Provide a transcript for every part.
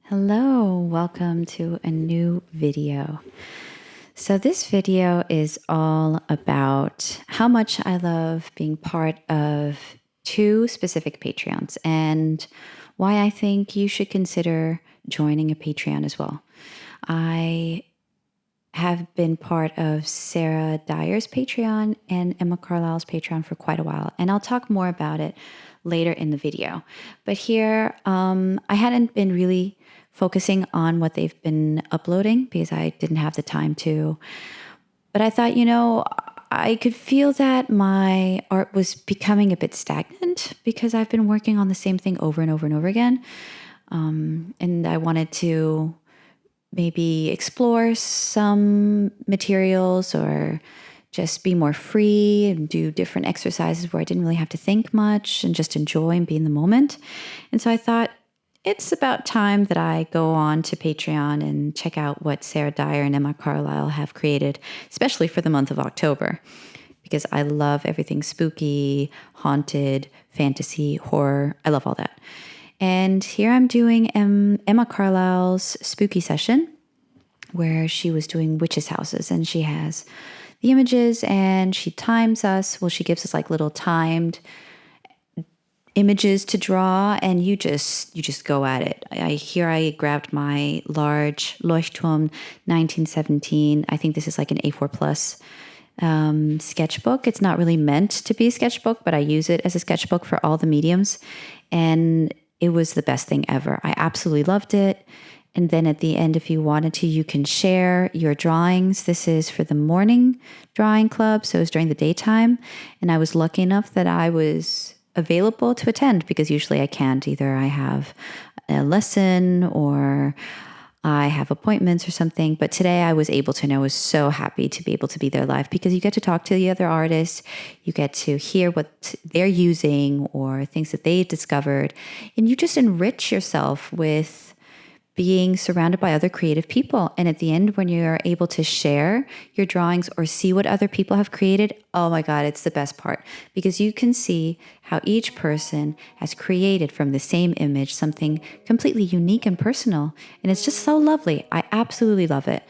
Hello, welcome to a new video. So this video is all about how much I love being part of two specific Patreons and why I think you should consider joining a Patreon as well. I have been part of Sarah Dyer's Patreon and Emma Carlisle's Patreon for quite a while, and I'll talk more about it later in the video. But here, I hadn't been really focusing on what they've been uploading because I didn't have the time to. But I thought, I could feel that my art was becoming a bit stagnant because I've been working on the same thing over and over and over again. And I wanted to maybe explore some materials or just be more free and do different exercises where I didn't really have to think much and just enjoy and be in the moment. And so I thought it's about time that I go on to Patreon and check out what Sarah Dyer and Emma Carlisle have created, especially for the month of October, because I love everything spooky, haunted, fantasy, horror. I love all that. And here I'm doing Emma Carlisle's spooky session where she was doing witches' houses, and she has the images and she times us. Well, she gives us like little timed images to draw, and you just go at it. I grabbed my large Leuchtturm 1917. I think this is like an A4 plus sketchbook. It's not really meant to be a sketchbook, but I use it as a sketchbook for all the mediums, and it was the best thing ever. I absolutely loved it. And then at the end, if you wanted to, you can share your drawings. This is for the morning drawing club, so it was during the daytime, and I was lucky enough that I was available to attend because usually I can't. Either I have a lesson or I have appointments or something. But today I was able to, and I was so happy to be able to be there live because you get to talk to the other artists. You get to hear what they're using or things that they discovered. And you just enrich yourself with being surrounded by other creative people. And at the end, when you're able to share your drawings or see what other people have created, oh my God, it's the best part because you can see how each person has created from the same image something completely unique and personal. And it's just so lovely. I absolutely love it.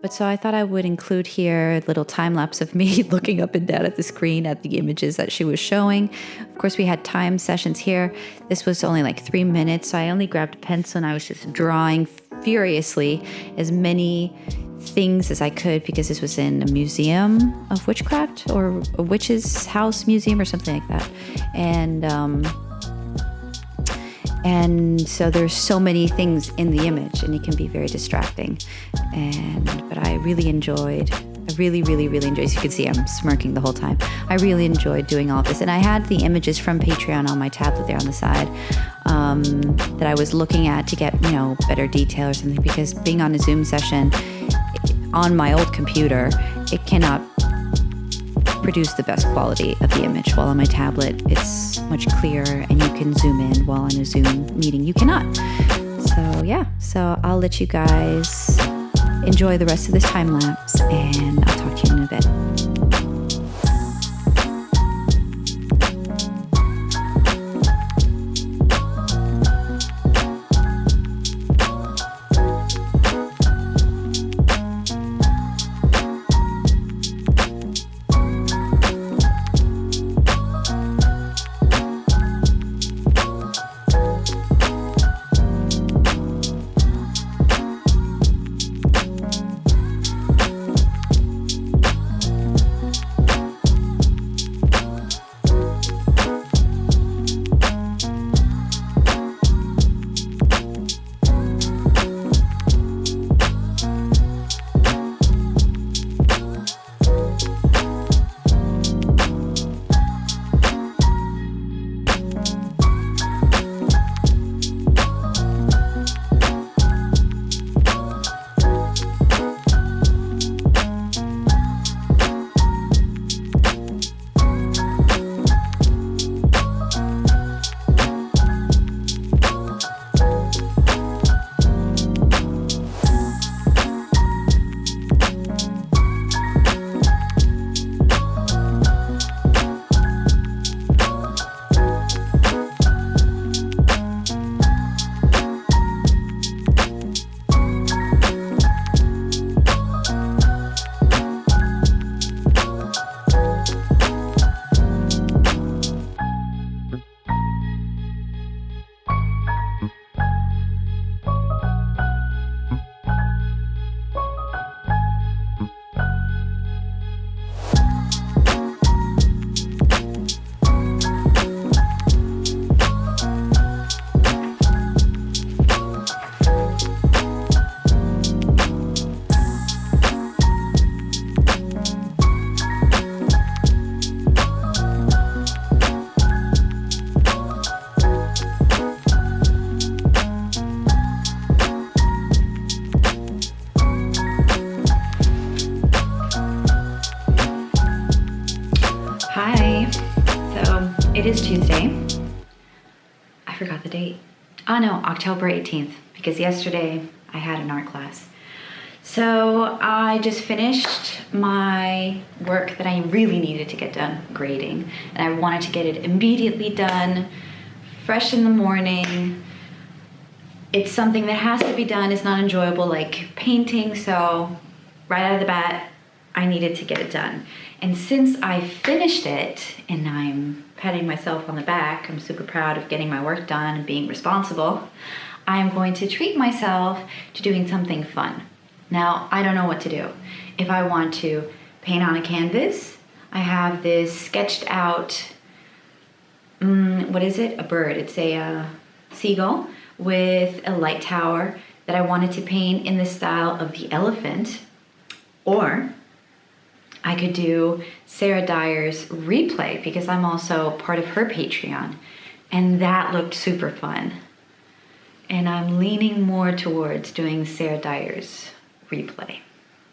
But so I thought I would include here a little time lapse of me looking up and down at the screen at the images that she was showing. Of course, we had time sessions here. This was only like 3 minutes, so I only grabbed a pencil and I was just drawing furiously as many things as I could because this was in a museum of witchcraft or a witch's house museum or something like that. And so there's so many things in the image and it can be very distracting. But I really enjoyed, as you can see, I'm smirking the whole time. I really enjoyed doing all of this. And I had the images from Patreon on my tablet there on the side that I was looking at to get, better detail or something, because being on a Zoom session on my old computer, it cannot produce the best quality of the image, while on my tablet it's much clearer and you can zoom in, while on a Zoom meeting you cannot. So I'll let you guys enjoy the rest of this time lapse and I'll talk to you in a bit. forgot the date. Oh no, October 18th, because yesterday I had an art class. So I just finished my work that I really needed to get done, grading, and I wanted to get it immediately done, fresh in the morning. It's something that has to be done. It's not enjoyable like painting, so right out of the bat, I needed to get it done. And since I finished it, and I'm patting myself on the back, I'm super proud of getting my work done and being responsible, I'm going to treat myself to doing something fun. Now, I don't know what to do. If I want to paint on a canvas, I have this sketched out, what is it? A bird. It's a seagull with a light tower that I wanted to paint in the style of the elephant. Or I could do Sarah Dyer's replay, because I'm also part of her Patreon, and that looked super fun. And I'm leaning more towards doing Sarah Dyer's replay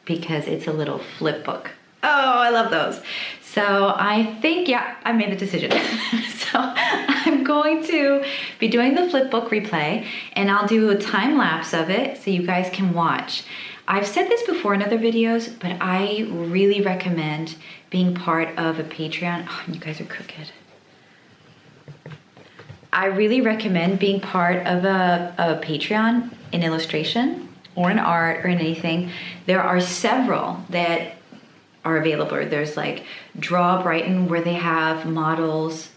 because it's a little flip book. Oh, I love those. So I think, yeah, I made the decision. So I'm going to be doing the flip book replay, and I'll do a time lapse of it so you guys can watch. I've said this before in other videos, but I really recommend being part of a Patreon. Oh, you guys are crooked. I really recommend being part of a Patreon in illustration or in art or in anything. There are several that are available. There's like Draw Brighton, where they have models.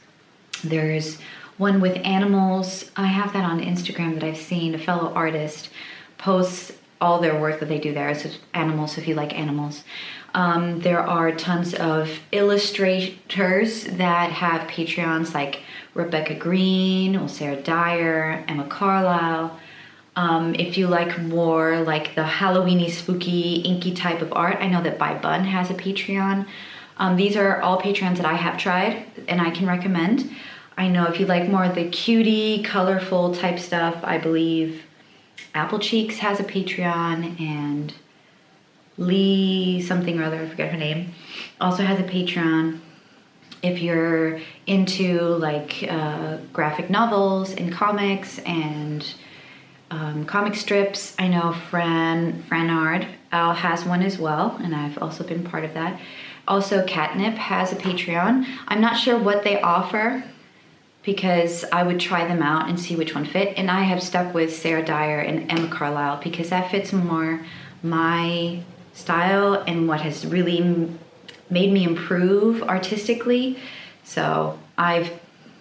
There's one with animals. I have that on Instagram that I've seen. A fellow artist posts all their work that they do there. It's animals, if you like animals. There are tons of illustrators that have Patreons, like Rebecca Green or Sarah Dyer, Emma Carlisle. If you like more like the Halloweeny, spooky, inky type of art, I know that By Bun has a Patreon. These are all Patreons that I have tried and I can recommend. I know if you like more of the cutie, colorful type stuff, I believe Apple Cheeks has a Patreon, and Lee something or other, I forget her name, also has a Patreon. If you're into like graphic novels and comics and comic strips, I know Franard has one as well, and I've also been part of that. Also, Catnip has a Patreon. I'm not sure what they offer, because I would try them out and see which one fit. And I have stuck with Sarah Dyer and Emma Carlisle because that fits more my style and what has really made me improve artistically. So I've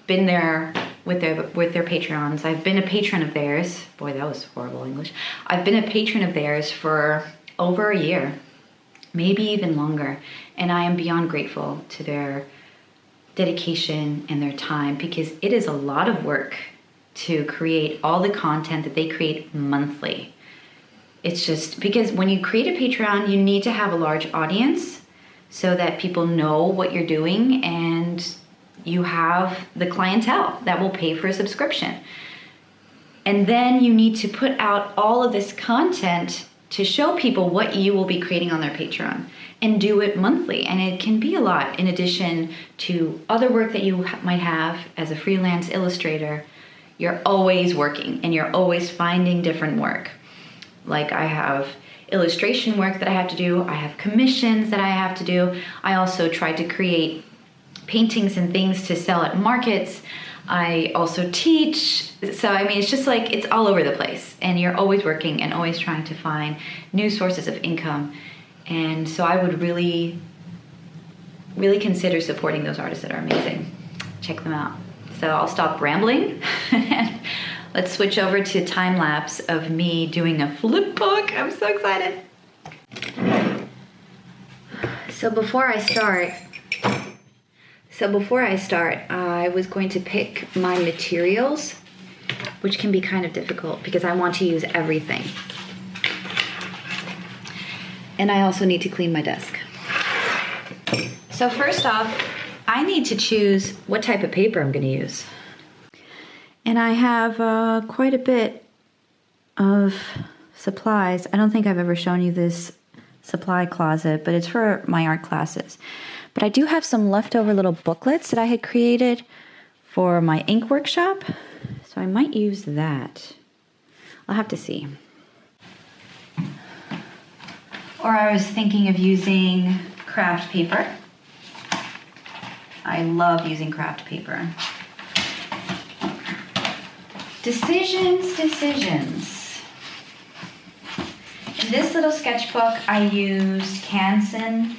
been there with their Patreons. I've been a patron of theirs. Boy, that was horrible English. I've been a patron of theirs for over a year, maybe even longer. And I am beyond grateful to their dedication and their time, because it is a lot of work to create all the content that they create monthly. It's just because when you create a Patreon, you need to have a large audience so that people know what you're doing and you have the clientele that will pay for a subscription. And then you need to put out all of this content to show people what you will be creating on their Patreon, and do it monthly. And it can be a lot in addition to other work that you might have as a freelance illustrator. You're always working and you're always finding different work. Like I have illustration work that I have to do. I have commissions that I have to do. I also try to create paintings and things to sell at markets. I also teach. So, I mean, it's just like, it's all over the place, and you're always working and always trying to find new sources of income. And so I would really, really consider supporting those artists that are amazing. Check them out. So I'll stop rambling and let's switch over to time lapse of me doing a flip book. I'm so excited. So before I start, I was going to pick my materials, which can be kind of difficult because I want to use everything. And I also need to clean my desk. So first off, I need to choose what type of paper I'm going to use. And I have quite a bit of supplies. I don't think I've ever shown you this supply closet, but it's for my art classes. But I do have some leftover little booklets that I had created for my ink workshop. So I might use that. I'll have to see. Or I was thinking of using craft paper. I love using craft paper. Decisions. In this little sketchbook, I used Canson.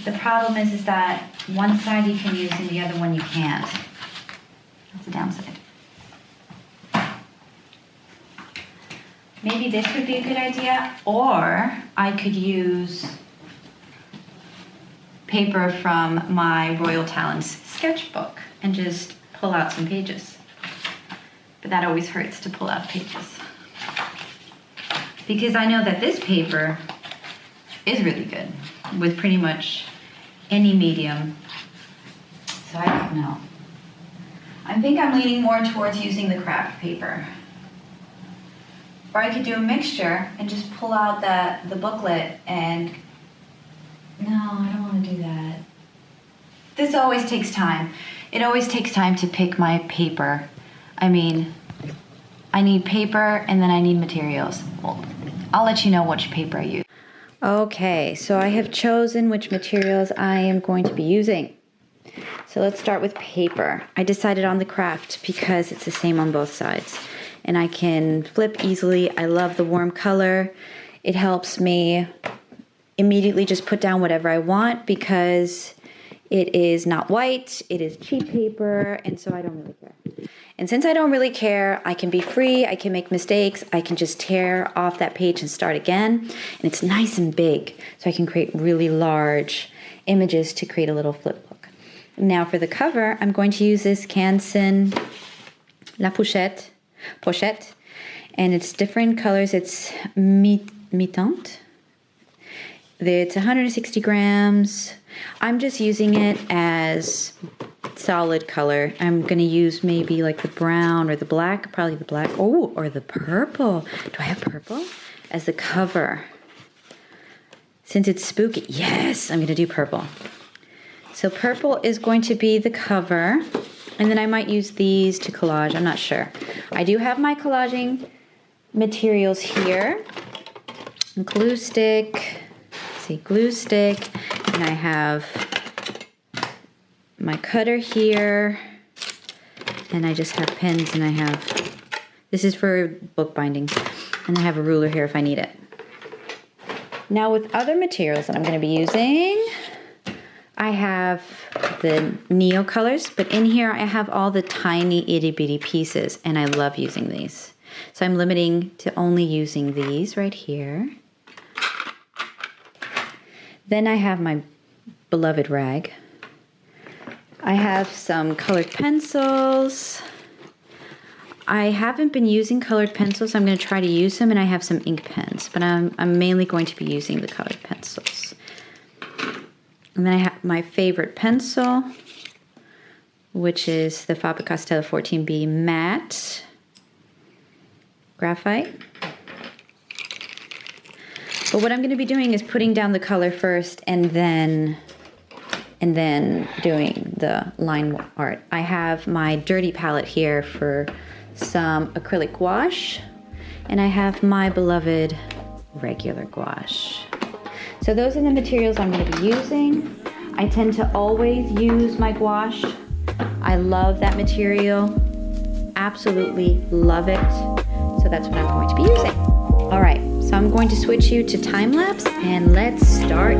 The problem is that one side you can use and the other one you can't. That's the downside. Maybe this would be a good idea, or I could use paper from my Royal Talents sketchbook and just pull out some pages. But that always hurts to pull out pages. Because I know that this paper is really good with pretty much any medium. So I don't know. I think I'm leaning more towards using the craft paper. Or I could do a mixture and just pull out the booklet and... No, I don't want to do that. This always takes time. It always takes time to pick my paper. I mean, I need paper and then I need materials. Well, I'll let you know which paper I use. Okay, so I have chosen which materials I am going to be using. So let's start with paper. I decided on the craft because it's the same on both sides. And I can flip easily. I love the warm color. It helps me immediately just put down whatever I want because it is not white, it is cheap paper, and so I don't really care. And since I don't really care, I can be free, I can make mistakes, I can just tear off that page and start again. And it's nice and big, so I can create really large images to create a little flip book. Now for the cover, I'm going to use this Canson La Pochette, and it's different colors. It's Mi-Teinte. It's 160 grams. I'm just using it as solid color. I'm gonna use maybe like the brown or the black, probably the black. Oh, or the purple. Do I have purple? As the cover. Since it's spooky, yes, I'm gonna do purple. So purple is going to be the cover. And then I might use these to collage, I'm not sure. I do have my collaging materials here. Glue stick, glue stick, and I have my cutter here, and I just have pens, and I have, this is for bookbinding, and I have a ruler here if I need it. Now with other materials that I'm going to be using, I have the Neo colors, but in here I have all the tiny itty bitty pieces, and I love using these. So I'm limiting to only using these right here. Then I have my beloved rag. I have some colored pencils. I haven't been using colored pencils. I'm going to try to use them, and I have some ink pens, but I'm mainly going to be using the colored pencils. And then I have my favorite pencil, which is the Faber-Castell 14B Matte Graphite. But what I'm going to be doing is putting down the color first and then doing the line art. I have my dirty palette here for some acrylic gouache, and I have my beloved regular gouache. So those are the materials I'm going to be using. I tend to always use my gouache. I love that material. Absolutely love it. So that's what I'm going to be using. All right, so I'm going to switch you to time lapse and let's start.